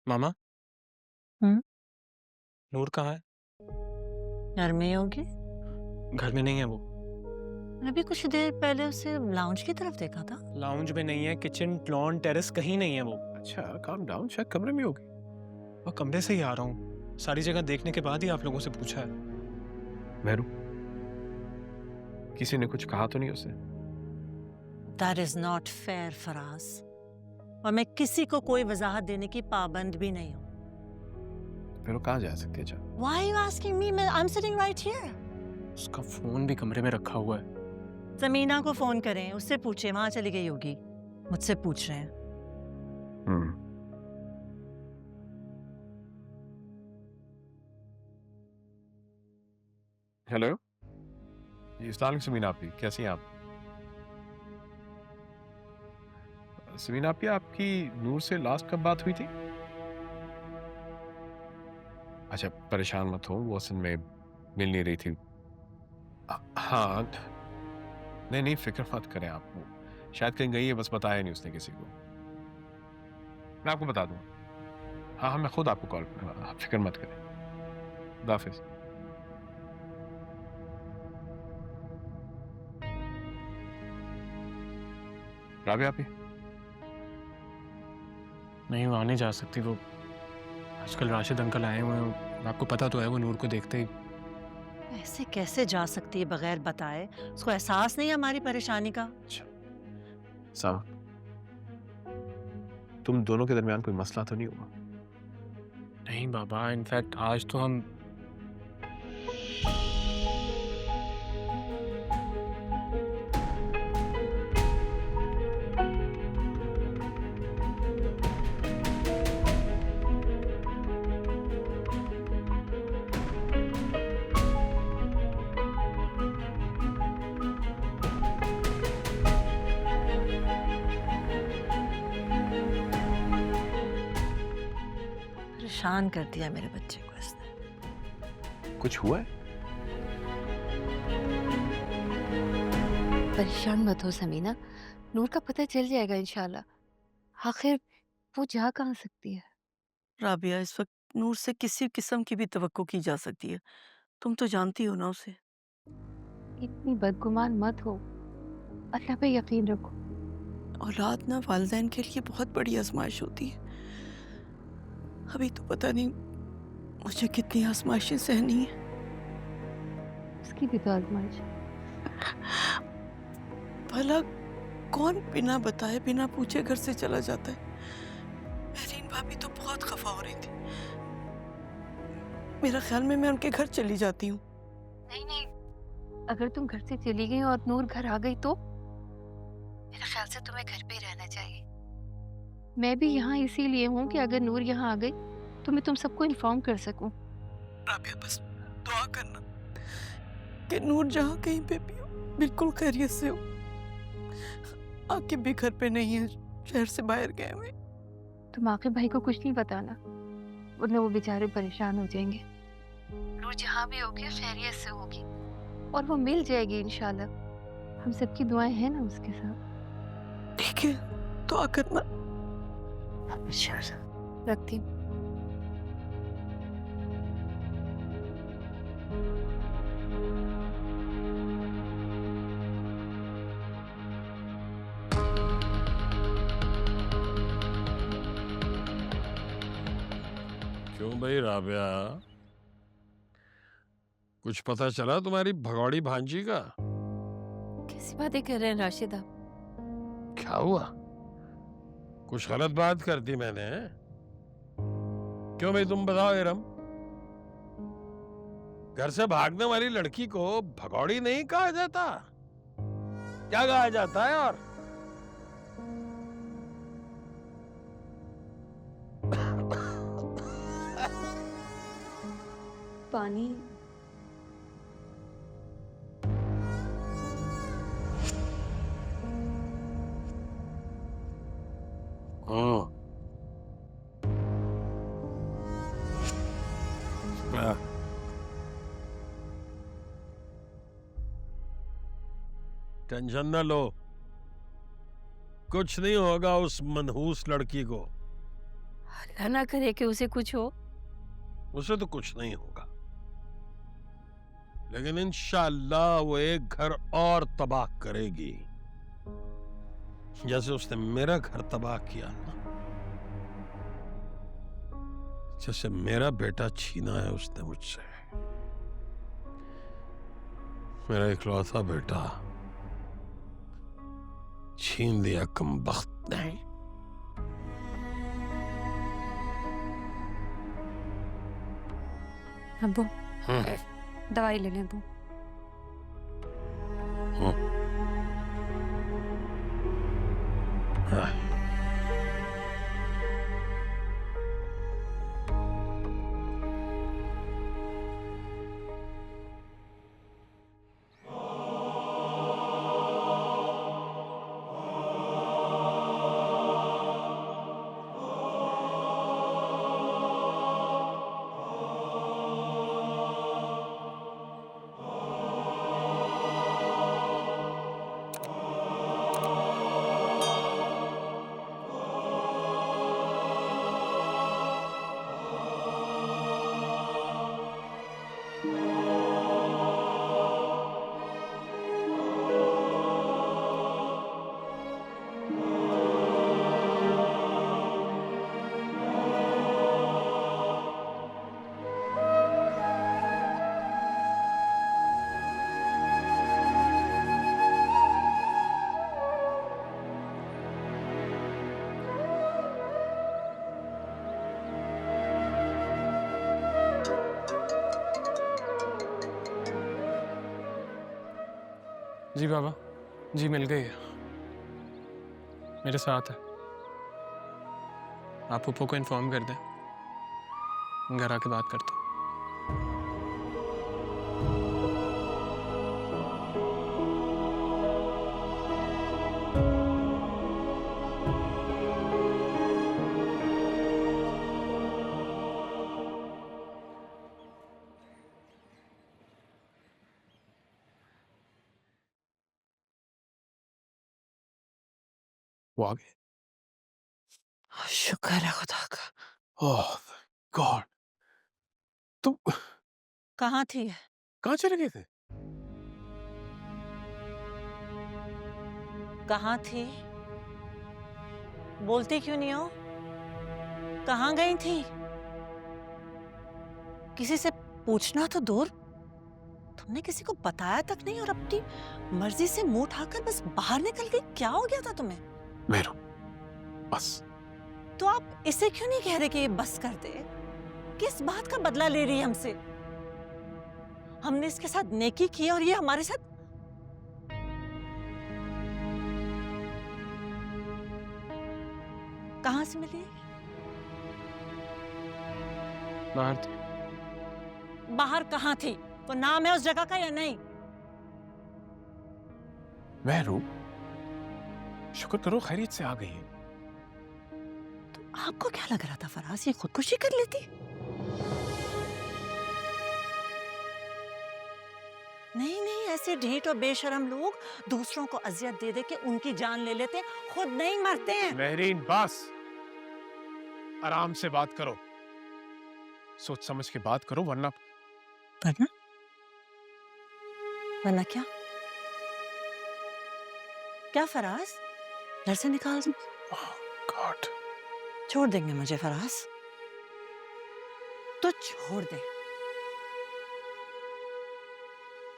मामा, हम्म। नूर कहाँ है? घर में ही होगी। घर में नहीं है वो। अभी कुछ देर पहले उसे लाउंज की तरफ देखा था। लाउंज में नहीं है, किचन, लॉन, टेरेस कहीं नहीं है वो। अच्छा, काम डाउन, शायद कमरे में होगी। और कमरे से ही आ रहा हूँ। सारी जगह देखने के बाद ही आप लोगों से पूछा है। मेहरू, किसी ने कुछ कहा तो नहीं उसे? That is not fair Faraz, और मैं किसी को कोई वजाहत देने की पाबंद भी नहीं हूँ। फिर वो कहाँ जा सकती है? अच्छा, Why are you asking me? I am sitting right here. उसका फोन भी कमरे में रखा हुआ है। जमीना को फोन करें, उससे पूछे वहां चली गई होगी। मुझसे पूछ रहे हैं। हम्म। हेलो जी, अस्सलाम समीना आपी, कैसी हैं आप? समीना आपी, आपकी नूर से लास्ट कब बात हुई थी? अच्छा, परेशान मत हो, वो असल में मिल नहीं रही थी। हाँ, नहीं नहीं, फिक्र मत करें आप। वो शायद कहीं गई है, बस बताया नहीं उसने किसी को। मैं आपको बता दूंगा। हाँ हाँ, मैं खुद आपको कॉल करूंगा, आप फिक्र मत करें। खुदा हाफिज। राबिया आपी, नहीं, वहाँ नहीं जा सकती वो। आजकल राशिद अंकल आए हुए हैं, आपको पता तो है, वो नूर को देखते ही। ऐसे कैसे जा सकती है बगैर बताए? उसको एहसास नहीं है हमारी परेशानी का? अच्छा सामा, तुम दोनों के दरमियान कोई मसला तो नहीं हुआ? नहीं बाबा, इनफैक्ट आज तो हम परेशान कर दिया मेरे बच्चे को इसने। कुछ हुआ है? परेशान मत हो समीना, नूर का पता चल जाएगा इंशाल्लाह। आखिर वो जा कहाँ सकती है? राबिया, इस वक्त नूर से किसी किस्म की भी तवक्को की जा सकती है। तुम तो जानती हो ना उसे। इतनी बदगुमान मत हो, अल्लाह पे यकीन रखो। औलाद ना वालिदैन के लिए बहुत बड़ी आजमाइश होती है। अभी तो पता नहीं मुझे कितनी आजमाइशें सहनी है। उसकी भी तो आजमाइश है। भला कौन बिना बताए बिना पूछे घर से चला जाता है? महरीन भाभी तो बहुत खफा हो रही थी। मेरा ख्याल में मैं उनके घर चली जाती हूँ। नहीं नहीं, अगर तुम घर से चली गई और नूर घर आ गई तो मेरे ख्याल से तुम्हें घर पे ही रहना चाहिए। मैं भी यहाँ इसीलिए हूँ कि अगर नूर यहाँ आ गई तो मैं तुम सबको इन्फॉर्म कर सकूँ। राबिया, बस दुआ करना कि नूर जहाँ कहीं पे भी हो, बिल्कुल खैरियत से हो। आकिब भी घर पे नहीं है, शहर से बाहर गए हुए। तुम आकिब भाई को कुछ नहीं बताना, वरना वो बेचारे परेशान हो जाएंगे। नूर जहाँ भी होगी खैरियत से होगी और वो मिल जाएगी इंशाल्लाह। हम सबकी दुआएं हैं ना उसके साथ। ठीक है, दुआ करना। रखती हूँ। क्यों भाई राबिया, कुछ पता चला तुम्हारी भगौड़ी भांजी का? कैसी बातें कर रहे हैं राशिद आप? क्या हुआ? कुछ गलत बात कर दी मैंने? क्यों भाई, तुम बताओ इरम। घर से भागने वाली लड़की को भगौड़ी नहीं कहा जाता? क्या कहा जाता है? और पानी। हाँ, हाँ, टेंशन ना लो, कुछ नहीं होगा उस मनहूस लड़की को। अल्लाह ना करे कि उसे कुछ हो। उसे तो कुछ नहीं होगा, लेकिन इंशाअल्लाह वो एक घर और तबाह करेगी, जैसे उसने मेरा घर तबाह किया ना। जैसे मेरा बेटा छीना है उसने मुझसे, मेरा इकलौता बेटा छीन लिया कमबख्त ने। अब्बू दवाई ले लें अब्बू। हाँ। जी बाबा, जी मिल गई है, मेरे साथ है। आप पप्पू को इन्फॉर्म कर दें, घर आके बात करता हूँ। वो आ गए। शुक्र है खुदा का। ओह गॉड, तुम कहाँ थी? कहाँ चले गए थे? कहाँ थी? बोलती क्यों नहीं हो? कहाँ गई थी? किसी से पूछना तो दूर, तुमने किसी को बताया तक नहीं और अपनी मर्जी से मुंह उठाकर बस बाहर निकल गई। क्या हो गया था तुम्हें? मेरू, बस। तो आप इसे क्यों नहीं कह रहे कि ये बस कर दे? किस बात का बदला ले रही है हमसे? हमने इसके साथ नेकी की और ये हमारे साथ। कहां से मिली? बाहर थी। बाहर कहां थी? तो नाम है उस जगह का या नहीं? मेरू, शुक्र करो खैरियत से आ गई है। तो आपको क्या लग रहा था फराज ये खुदकुशी कर लेती? नहीं नहीं, ऐसे ढीठ और बेशरम लोग दूसरों को अजियत दे दे के उनकी जान ले लेते हैं, खुद नहीं मरते हैं। मेहरीन, बस आराम से बात करो, सोच समझ के बात करो, वरना वरना वरना क्या? क्या फराज, घर से निकाल दूं? गॉड, छोड़ देंगे मुझे फराज? तो छोड़ दे।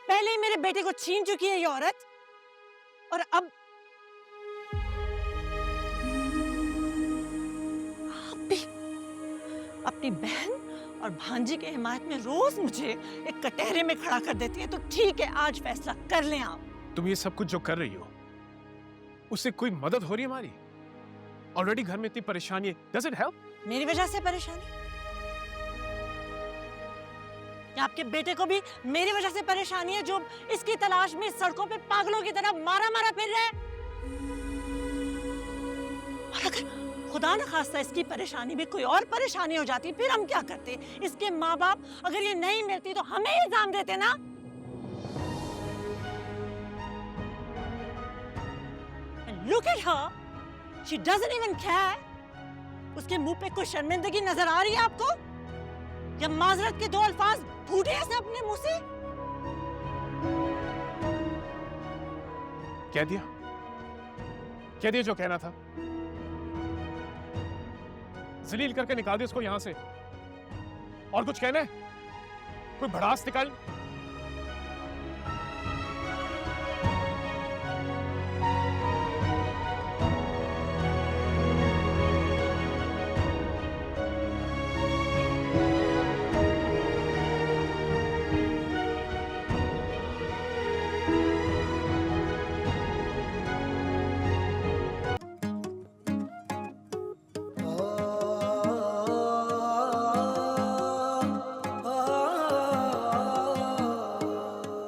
पहले ही मेरे बेटे को छीन चुकी है ये औरत, और अब आप भी अपनी बहन और भांजी के हिमायत में रोज मुझे एक कटहरे में खड़ा कर देती है। तो ठीक है, आज फैसला कर लें आप। तुम ये सब कुछ जो कर रही हो उससे कोई मदद हो रही है हमारी? ऑलरेडी घर में इतनी परेशानी है, डज इट हेल्प? मेरी वजह से परेशानी? या आपके बेटे को भी मेरी वजह से परेशानी है, जो इसकी तलाश में सड़कों पे पागलों की तरह मारा मारा फिर रहा है? और अगर खुदा न खास्ता इसकी परेशानी में कोई और परेशानी हो जाती, फिर हम क्या करते? इसके माँ बाप अगर ये नहीं मिलती तो हमें इल्जाम देते ना। Look at her. She doesn't even care. उसके मुंह पे कोई शर्मिंदगी नजर आ रही है आपको? या माजरत के दो अल्फाज फूटे हैं अपने मुंह से? कह दिया जो कहना था। जलील करके निकाल दिया उसको यहां से। और कुछ कहना है? कोई भड़ास निकाल